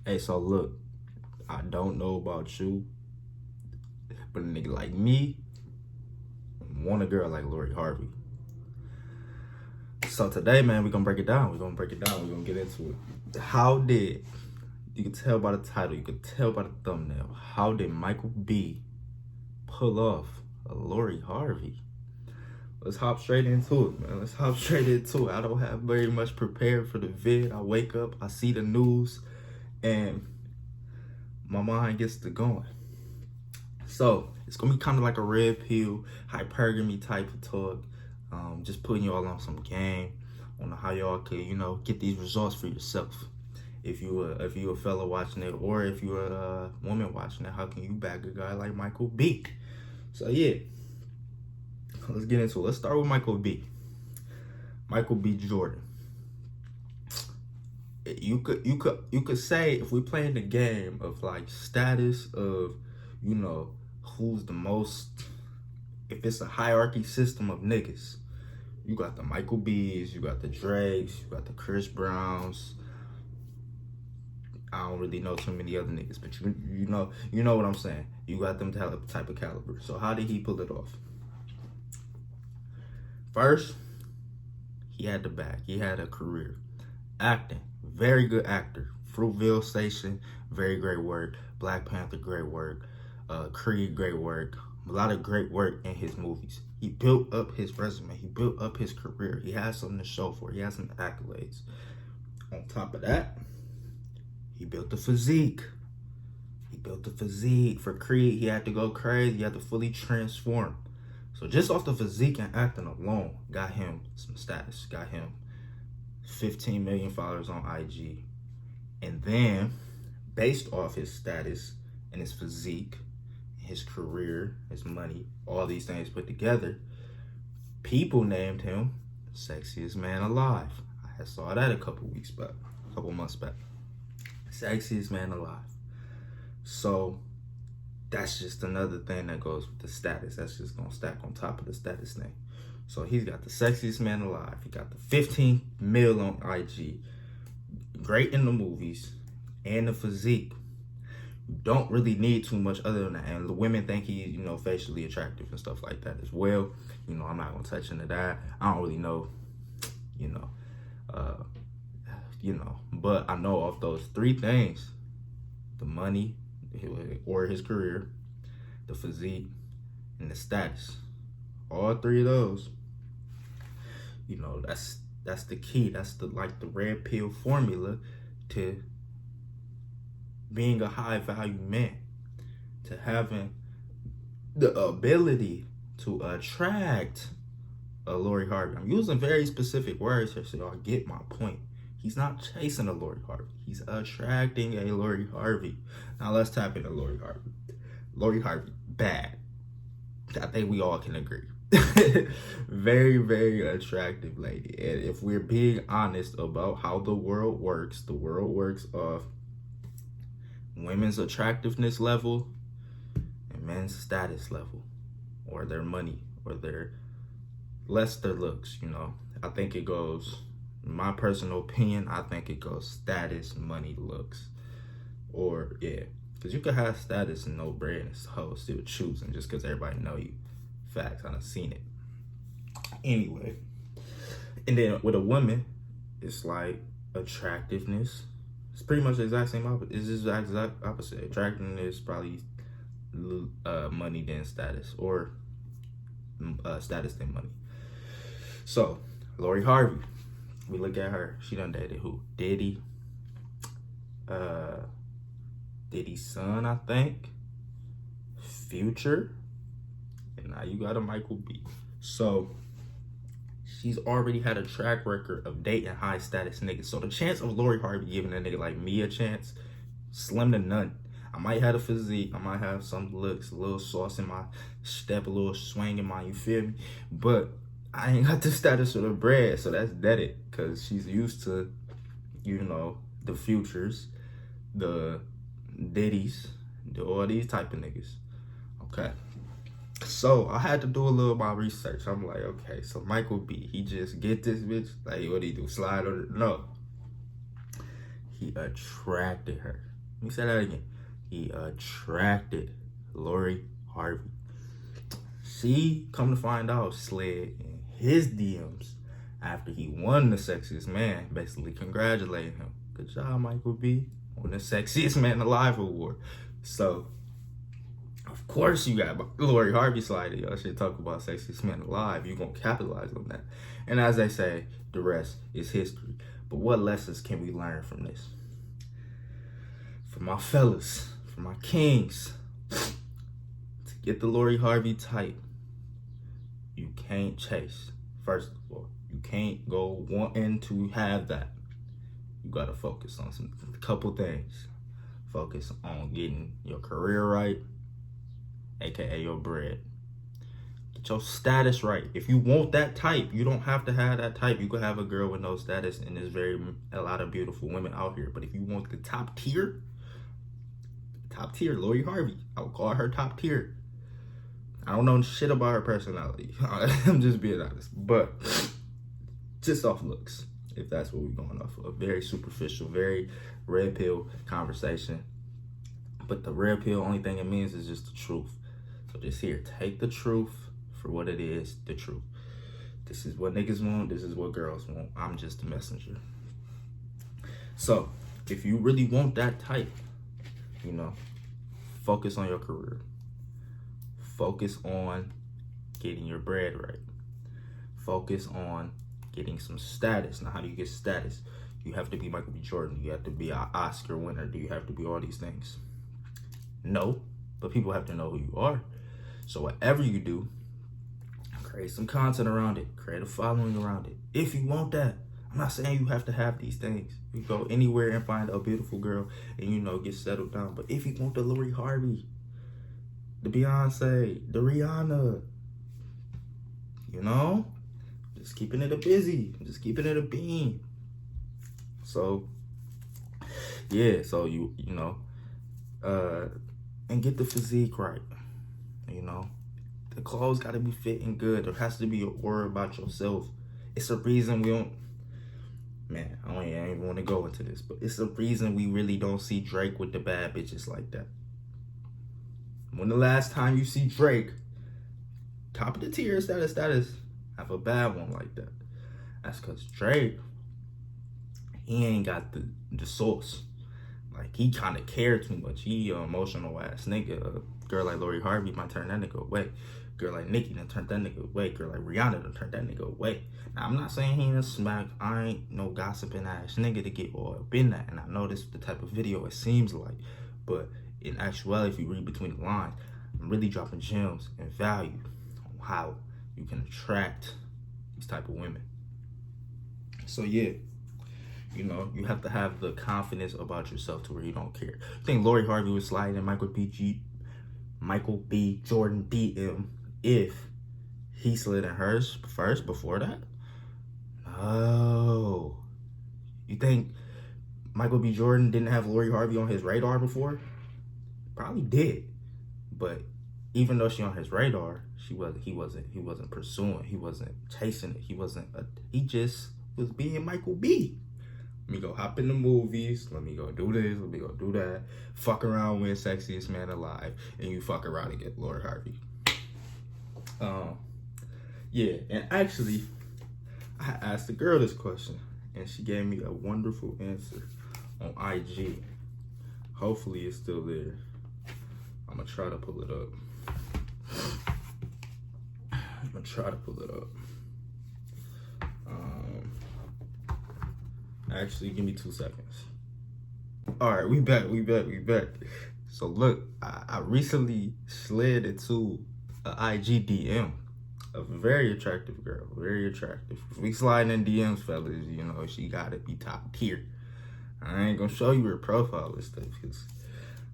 Hey, so look, I don't know about you, but a nigga like me want a girl like Loriharvey. So today, man, we're gonna break it down. We're gonna get into it. How did, you can tell by the title, you can tell by the thumbnail, how did Michael B pull off a Loriharvey? Let's hop straight into it, man. Let's hop straight into it. I don't have very much prepared for the vid. I wake up, I see the news, and my mind gets to going. So it's gonna be kind of like a red pill, hypergamy type of talk. Just putting y'all on some game on how y'all could, get these results for yourself. If you a fella watching it, or if you're a woman watching it, how can you back a guy like Michael B? So yeah, let's get into it. Let's start with Michael B. Michael B. Jordan. You could say, if we playing the game of like status of, who's the most, if it's a hierarchy system of niggas, you got the Michael B's, you got the Drakes, you got the Chris Browns. I don't really know too many other niggas, but you know what I'm saying. You got them type of caliber. So how did he pull it off? First, he had the bag. He had a career. Acting, very good actor. Fruitvale Station, very great work. Black Panther, great work. Creed, great work. A lot of great work in his movies. He built up his resume. He built up his career. He has something to show for it. He has some accolades. On top of that, he built the physique. He built the physique. For Creed, he had to go crazy. He had to fully transform. So just off the physique and acting alone, got him some status. Got him 15 million followers on IG. And then, based off his status and his physique, his career, his money, all these things put together, people named him sexiest man alive. I saw that a couple months back. Sexiest man alive. So that's just another thing that goes with the status. That's just gonna stack on top of the status thing. So he's got the sexiest man alive. He got the 15 mil on IG. Great in the movies and the physique. You don't really need too much other than that. And the women think he's, facially attractive and stuff like that as well. I'm not gonna touch into that. I don't really know, but I know of those three things: the money, or his career, the physique, and the status. All three of those, that's the key. That's the red pill formula to being a high value man, to having the ability to attract a Loriharvey. I'm using very specific words here so y'all get my point. He's not chasing a Loriharvey. He's attracting a Loriharvey. Now let's tap into Loriharvey. Loriharvey, bad. I think we all can agree. Very, very attractive lady. And if we're being honest about how the world works off women's attractiveness level and men's status level, or their money, or their looks. I think it goes, in my personal opinion, I think it goes status, money, looks. Or yeah, because you could have status and no bread and hoes still choosing just because everybody know you. Facts, I done seen it. Anyway, and then with a woman, it's like attractiveness. It's pretty much the exact same opposite. It's just the exact opposite. Attractiveness probably money then status, or status then money. So Loriharvey, we look at her. She done dated who? Diddy. Diddy's son, I think. Future. And now you got a Michael B. So she's already had a track record of dating high status niggas. So the chance of Loriharvey giving a nigga like me a chance, slim to none. I might have a physique, I might have some looks, a little sauce in my step, a little swing in my, you feel me? But I ain't got the status or the bread, so that's deaded. Cause she's used to, the Futures, the Diddies, all these type of niggas. Okay. So I had to do a little of my research. I'm like, okay, so Michael B, he just get this bitch? Like, what do he do? Slide on it? No. He attracted her. Let me say that again. He attracted Loriharvey. She, come to find out, slid in his DMs after he won the Sexiest Man, basically congratulating him. Good job, Michael B, on the Sexiest Man Alive award. So, of course, you got Loriharvey sliding y'all shit, talk about Sexiest Man Alive. You gonna capitalize on that. And as they say, the rest is history. But what lessons can we learn from this? For my fellas, for my kings, to get the Loriharvey type, you can't chase. First of all, you can't go wanting to have that. You gotta focus on a couple things. Focus on getting your career right, aka your bread. Get your status right. If you want that type, you don't have to have that type. You could have a girl with no status, and there's a lot of beautiful women out here. But if you want the top tier, Loriharvey, I would call her top tier. I don't know shit about her personality. I'm just being honest. But just off looks, if that's what we're going off of. Very superficial, very red pill conversation. But the red pill, only thing it means is just the truth. So just here, take the truth for what it is, the truth. This is what niggas want, this is what girls want. I'm just a messenger. So, if you really want that type, you know, focus on your career. Focus on getting your bread right. Focus on getting some status. Now, how do you get status? You have to be Michaelbjordan. You have to be an Oscar winner. Do you have to be all these things? No, but people have to know who you are. So whatever you do, create some content around it. Create a following around it. If you want that. I'm not saying you have to have these things. You go anywhere and find a beautiful girl and, you know, get settled down. But if you want the Loriharvey, the Beyonce, the Rihanna, you know, just keeping it a busy, just keeping it a bean. So, yeah, so you know, and get the physique right, you know. The clothes got to be fitting good. There has to be a word about yourself. It's a reason we don't, man, I don't even want to go into this, but it's a reason we really don't see Drake with the bad bitches like that. When the last time you see Drake, top of the tier status, have a bad one like that? That's because Drake, he ain't got the sauce. Like, he kind of cared too much. He emotional ass nigga. A girl like Loriharvey might turn that nigga away. Girl like Nicki done turned that nigga away. Girl like Rihanna done turned that nigga away. Now, I'm not saying he ain't a smack. I ain't no gossiping ass nigga to get all up in that. And I know this is the type of video it seems like. But in actuality, if you read between the lines, I'm really dropping gems and value on how you can attract these type of women. So, yeah. You know, you have to have the confidence about yourself to where you don't care. I think Loriharvey was sliding in Michael B. Jordan DM if he slid in hers first before that? No. You think Michael B. Jordan didn't have Loriharvey on his radar before? Probably did. But even though she on his radar, he wasn't pursuing, he wasn't chasing it, he just was being Michael B. Let me go hop in the movies. Let me go do this. Let me go do that. Fuck around with Sexiest Man Alive. And you fuck around and get Loriharvey. Yeah, and actually, I asked the girl this question. And she gave me a wonderful answer on IG. Hopefully it's still there. I'm going to try to pull it up. Actually, give me 2 seconds. All right, we back. So look, I recently slid into an IG DM of a very attractive girl, very attractive. If we sliding in DMs, fellas, you know, she gotta be top tier. I ain't gonna show you her profile and stuff, because,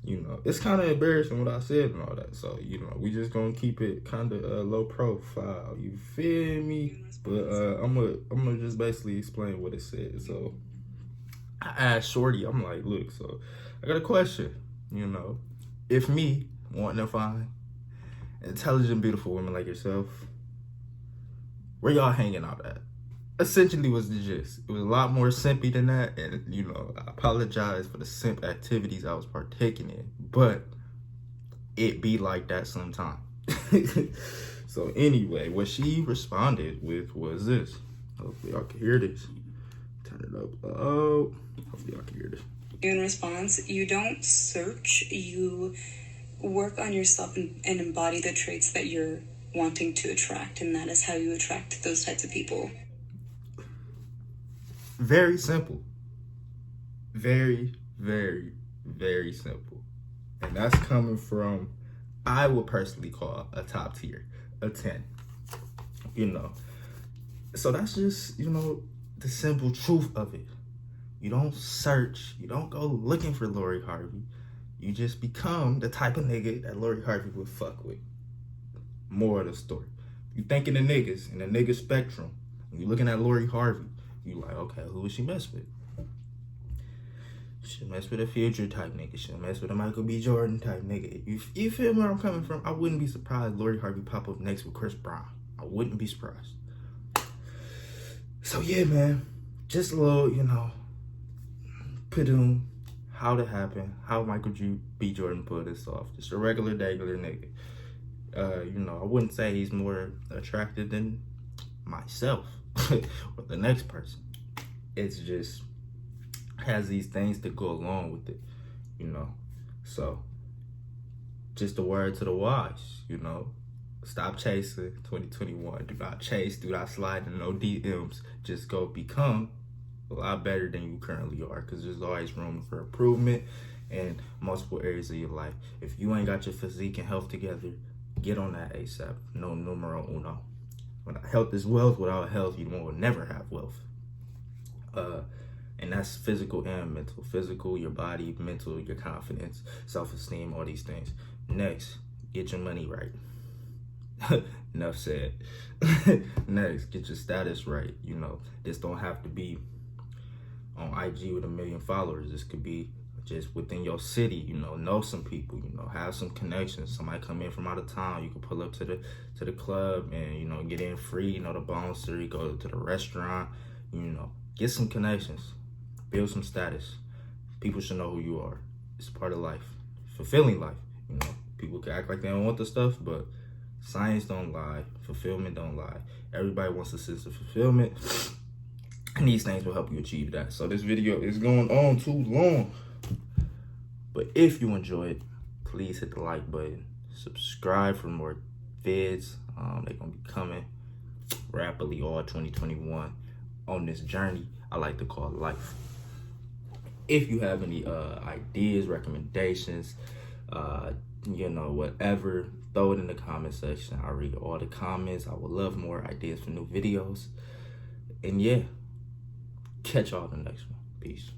you know, it's kind of embarrassing what I said and all that. So, you know, we just gonna keep it kind of low profile. You feel me? But I'm gonna just basically explain what it said. So I asked Shorty, I'm like, look, so I got a question. You know, if me wanting to find intelligent, beautiful women like yourself, where y'all hanging out at? essentially was the gist. It was a lot more simpy than that, and you know, I apologize for the simp activities I was partaking in, but it be like that sometimes. So anyway, what she responded with was this. Hopefully y'all can hear this. Turn it up. Oh, hopefully y'all can hear this. In response, you don't search, you work on yourself and embody the traits that you're wanting to attract, and that is how you attract those types of people. Very simple. Very, very, very simple. And that's coming from, I would personally call a top tier, a 10. You know. So that's just, you know, the simple truth of it. You don't search, you don't go looking for Loriharvey. You just become the type of nigga that Loriharvey would fuck with. More of the story. You thinking of niggas in the nigga spectrum. When you looking at Loriharvey, you like, okay, who would she mess with? She'll mess with a Future type nigga. She'll mess with a Michaelbjordan type nigga. You feel where I'm coming from? I wouldn't be surprised Loriharvey pop up next with Chris Brown. I wouldn't be surprised. So yeah, man. Just a little, you know, put-on how to happen, how Michael B. Jordan pulled this off. Just a regular nigga. You know, I wouldn't say he's more attractive than myself or the next person. It's just has these things that go along with it, you know. So just a word to the wise, you know. Stop chasing 2021. Do not chase, do not slide in no DMs. Just go become a lot better than you currently are, because there's always room for improvement in multiple areas of your life. If you ain't got your physique and health together, get on that ASAP. No numero uno. When health is wealth, without health, you will never have wealth. And that's physical and mental. Physical, your body; mental, your confidence, self-esteem, all these things. Next, get your money right. Enough said. Next, get your status right. You know, this don't have to be on IG with 1 million followers. This could be just within your city, you know some people, you know, have some connections. Somebody come in from out of town, you can pull up to the club and, you know, get in free, you know, the bouncer, you go to the restaurant, you know, get some connections, build some status. People should know who you are. It's part of life, fulfilling life, you know. People can act like they don't want the stuff, but science don't lie, fulfillment don't lie. Everybody wants a sense of fulfillment, and these things will help you achieve that. So this video is going on too long, but if you enjoyed, please hit the like button, subscribe for more vids. They're gonna be coming rapidly all 2021 on this journey I like to call life. If you have any ideas, recommendations, you know, whatever, throw it in the comment section. I read all the comments. I would love more ideas for new videos. And yeah, catch y'all in the next one. Peace.